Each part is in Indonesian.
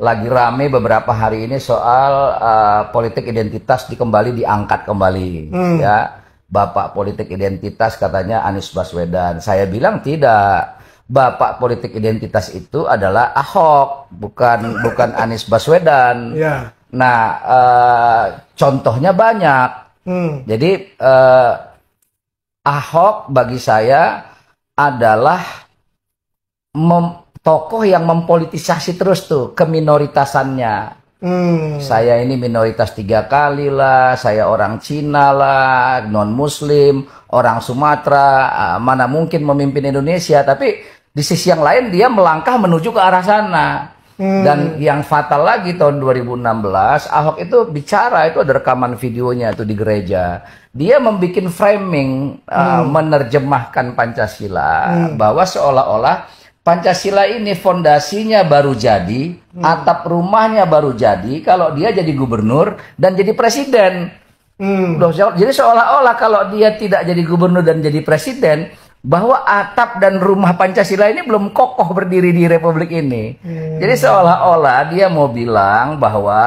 lagi rame beberapa hari ini soal politik identitas diangkat kembali, ya. Bapak politik identitas katanya Anies Baswedan. Saya bilang tidak. Bapak politik identitas itu adalah Ahok, bukan Anies Baswedan. Ya. Nah, contohnya banyak. Jadi Ahok bagi saya adalah tokoh yang mempolitisasi terus tuh keminoritasannya. Saya ini minoritas 3 kali lah, saya orang Cina lah, non-Muslim, orang Sumatera, mana mungkin memimpin Indonesia. Tapi di sisi yang lain dia melangkah menuju ke arah sana. Dan yang fatal lagi tahun 2016, Ahok itu bicara, itu ada rekaman videonya tuh di gereja. Dia membuat framing, menerjemahkan Pancasila, bahwa seolah-olah Pancasila ini fondasinya baru jadi, atap rumahnya baru jadi kalau dia jadi gubernur dan jadi presiden. Jadi seolah-olah kalau dia tidak jadi gubernur dan jadi presiden, bahwa atap dan rumah Pancasila ini belum kokoh berdiri di Republik ini. Jadi seolah-olah dia mau bilang bahwa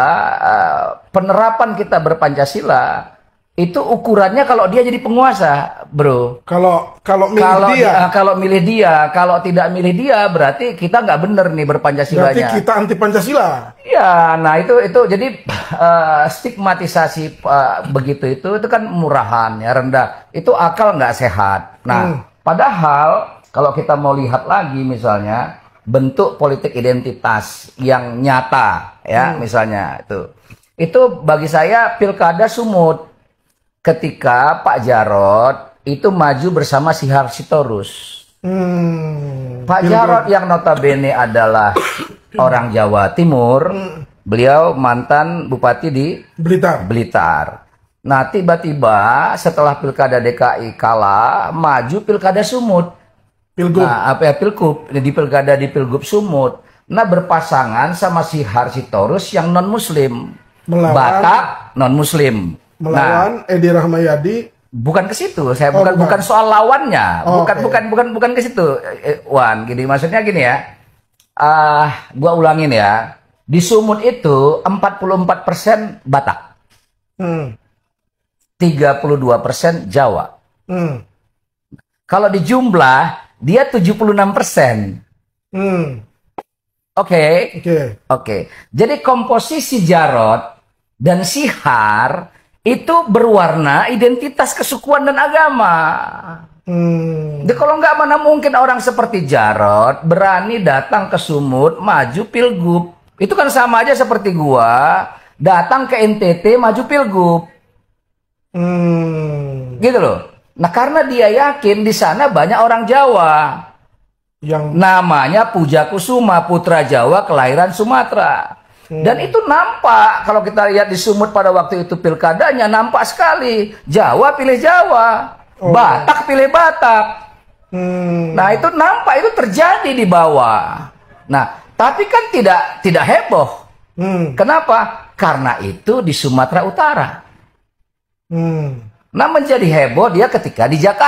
penerapan kita berPancasila itu ukurannya kalau dia jadi penguasa, bro. Kalau milih dia, kalau tidak milih dia berarti kita nggak bener nih berpancasilanya. Berarti kita anti Pancasila. Ya, nah itu jadi stigmatisasi begitu itu kan murahan ya, rendah. Itu akal nggak sehat. Nah, padahal kalau kita mau lihat lagi misalnya bentuk politik identitas yang nyata ya, misalnya itu bagi saya Pilkada Sumut. Ketika Pak Jarod itu maju bersama Sihar Sitorus. Pak Jarod yang notabene adalah orang Jawa Timur, beliau mantan bupati di Blitar. Nah, tiba-tiba setelah Pilkada DKI kalah, maju Pilkada Sumut. Pilgub. Nah, Pilgub di Pilgub Sumut. Nah, berpasangan sama Sihar Sitorus yang non-Muslim. Batak non-Muslim. Melawan Edi Rahmayadi. Bukan ke situ, saya bukan soal lawannya, bukan ke situ, Wan. Gini, maksudnya gini ya, gua ulangin ya, di Sumut itu 44% Batak, 32% Jawa. Kalau di jumlah dia 76%. Oke. Jadi komposisi Jarod dan Sihar itu berwarna identitas kesukuan dan agama. Jadi kalau nggak, mana mungkin orang seperti Jarod berani datang ke Sumut maju pilgub. Itu kan sama aja seperti gua datang ke NTT maju pilgub. Gitu loh. Nah, karena dia yakin di sana banyak orang Jawa yang namanya Puja Kusuma, putra Jawa kelahiran Sumatera. Dan itu nampak, kalau kita lihat di Sumut pada waktu itu pilkadanya, nampak sekali. Jawa pilih Jawa, Batak pilih Batak. Nah, itu nampak, itu terjadi di bawah. Nah, tapi kan tidak heboh. Kenapa? Karena itu di Sumatera Utara. Nah, menjadi heboh dia ketika di Jakarta.